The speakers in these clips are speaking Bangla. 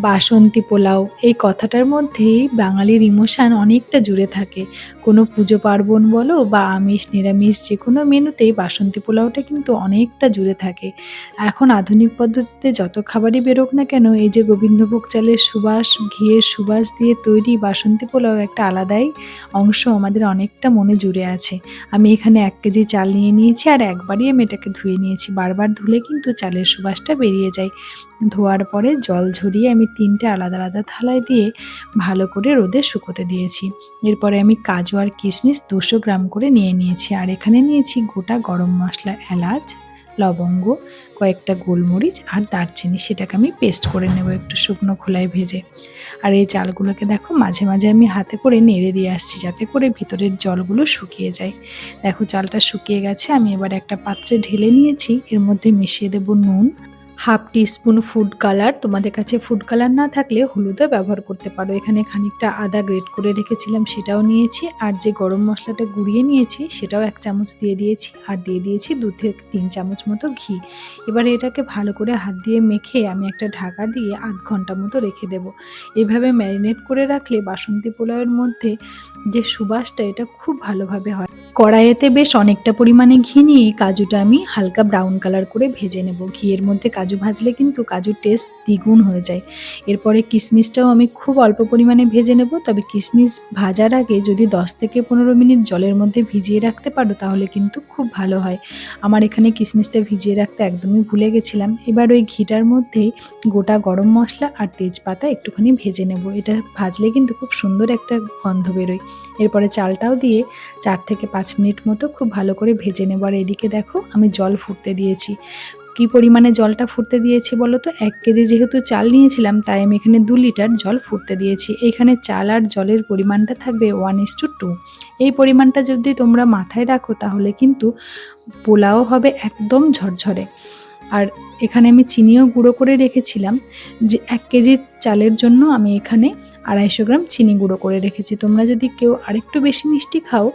বাসন্তী পোলাও এই কথাটার মধ্যেই বাঙালির ইমোশন অনেকটা জুড়ে থাকে। কোনো পুজো পার্বণ বলো বা আমিষ নিরামিষ যেকোনো মেনুতেই বাসন্তী পোলাওটা কিন্তু অনেকটা জুড়ে থাকে। এখন আধুনিক পদ্ধতিতে যত খাবারই বেরোক না কেন, এই যে গোবিন্দভোগ চালের সুবাস, ঘিয়ের সুবাস দিয়ে তৈরি বাসন্তী পোলাও একটা আলাদাই অংশ আমাদের অনেকটা মনে জুড়ে আছে। আমি এখানে ১ কেজি চাল নিয়ে নিয়েছি আর একবারই আমি এটাকে ধুয়ে নিয়েছি। বারবার ধুলে কিন্তু চালের সুবাসটা বেরিয়ে যায়। ধোয়ার পরে জল ঝরিয়ে আমি ৩টে আলাদা আলাদা থালায় দিয়ে ভালো করে রোদে শুকোতে দিয়েছি। এরপরে আমি কাজু আর কিশমিশ ২০০ গ্রাম করে নিয়ে নিয়েছি। আর এখানে নিয়েছি গোটা গরম মশলা, এলাচ, লবঙ্গ, কয়েকটা গোলমরিচ আর দারচিনি। সেটাকে আমি পেস্ট করে নেব একটু শুকনো খোলায় ভেজে। আর এই চালগুলোকে দেখো মাঝে মাঝে আমি হাতে করে নেড়ে দিয়ে আসছি, যাতে করে ভিতরের জলগুলো শুকিয়ে যায়। দেখো চালটা শুকিয়ে গেছে। আমি এবার একটা পাত্রে ঢেলে নিয়েছি। এর মধ্যে মিশিয়ে দেব নুন, হাফ টিস্পুন ফুড কালার। তোমাদের কাছে ফুড কালার না থাকলে হলুদও ব্যবহার করতে পারো। এখানে খানিকটা আদা গ্রেট করে রেখেছিলাম, সেটাও নিয়েছি। আর যে গরম মশলাটা গুঁড়িয়ে নিয়েছি সেটাও 1 চামচ দিয়ে দিয়েছি। আর দিয়ে দিয়েছি 2 থেকে 3 চামচ মতো ঘি। এবারে এটাকে ভালো করে হাত দিয়ে মেখে আমি একটা ঢাকা দিয়ে আধ ঘন্টা মতো রেখে দেব। এভাবে ম্যারিনেট করে রাখলে বাসন্তী পোলাওয়ের মধ্যে যে সুবাসটা এটা খুব ভালোভাবে হয়। কড়াইয়েতে বেশ অনেকটা পরিমাণে ঘি নিয়ে কাজুটা আমি হালকা ব্রাউন কালার করে ভেজে নেব। ঘিয়ের মধ্যে কাজু ভাজলে কিন্তু কাজুর টেস্ট দ্বিগুণ হয়ে যায়। এরপরে কিশমিশটাও আমি খুব অল্প পরিমাণে ভেজে নেব। তবে কিশমিশ ভাজার আগে যদি 10 থেকে 15 মিনিট জলের মধ্যে ভিজিয়ে রাখতে পারো তাহলে কিন্তু খুব ভালো হয়। আমার এখানে কিশমিশটা ভিজিয়ে রাখতে একদমই ভুলে গেছিলাম। এবার ওই ঘিটার মধ্যেই গোটা গরম মশলা আর তেজপাতা একটুখানি ভেজে নেব। এটা ভাজলে কিন্তু খুব সুন্দর একটা গন্ধ বেরোয়। এরপরে চালটাও দিয়ে 4 থেকে 5 মিনিট মতো খুব ভালো করে ভেজে নেব। আর এদিকে দেখো আমি জল ফুটতে দিয়েছি। কি পরিমাণে জলটা ফুটতে দিয়েছি বলো তো? 1 কেজি যেহেতু চাল নিয়েছিলাম তাই আমি এখানে 2 লিটার জল ফুটতে দিয়েছি। এখানে চাল আর জলের পরিমাণটা থাকবে 1:2। এই পরিমাণটা যদি তোমরা মাথায় রাখো তাহলে কিন্তু পোলাও হবে একদম ঝরঝরে। আর এখানে আমি চিনিও গুঁড়ো করে রেখেছিলাম। যে 1 কেজি চালের জন্য আমি এখানে 250 গ্রাম চিনি গুঁড়ো করে রেখেছি। তোমরা যদি কেউ আরেকটু বেশি মিষ্টি খাও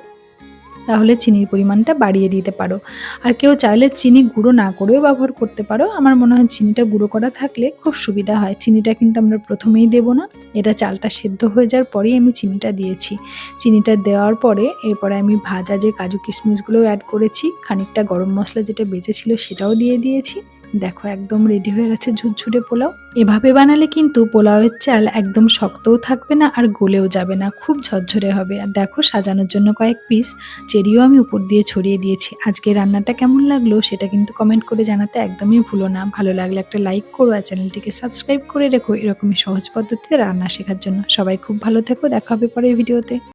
তাহলে চিনির পরিমাণটা বাড়িয়ে দিতে পারো। আর কেউ চাইলে চিনি গুঁড়ো না করেও ব্যবহার করতে পারো। আমার মনে হয় চিনিটা গুঁড়ো করা থাকলে খুব সুবিধা হয়। চিনিটা কিন্তু আমরা প্রথমেই দেব না। এটা চালটা সেদ্ধ হয়ে যাওয়ার পরেই আমি চিনিটা দিয়েছি। চিনিটা দেওয়ার পরে এরপরে আমি ভাজা যে কাজু কিশমিশগুলোও অ্যাড করেছি। খানিকটা গরম মশলা যেটা বেঁচে ছিল সেটাও দিয়ে দিয়েছি। দেখো একদম রেডি হয়ে গেছে ঝুরঝুরে পোলাও। এভাবে বানালে কিন্তু পোলাওয়ের চাল একদম শক্তও থাকবে না আর গলেও যাবে না, খুব ঝরঝরে হবে। আর দেখো সাজানোর জন্য কয়েক পিস চেরিও আমি উপর দিয়ে ছড়িয়ে দিয়েছি। আজকে রান্নাটা কেমন লাগলো সেটা কিন্তু কমেন্ট করে জানাতে একদমই ভুলো না। ভালো লাগলে একটা লাইক করো আর চ্যানেলটিকে সাবস্ক্রাইব করে রেখো এরকমই সহজ পদ্ধতিতে রান্না শেখার জন্য। সবাই খুব ভালো থেকো, দেখা হবে পরের ভিডিওতে।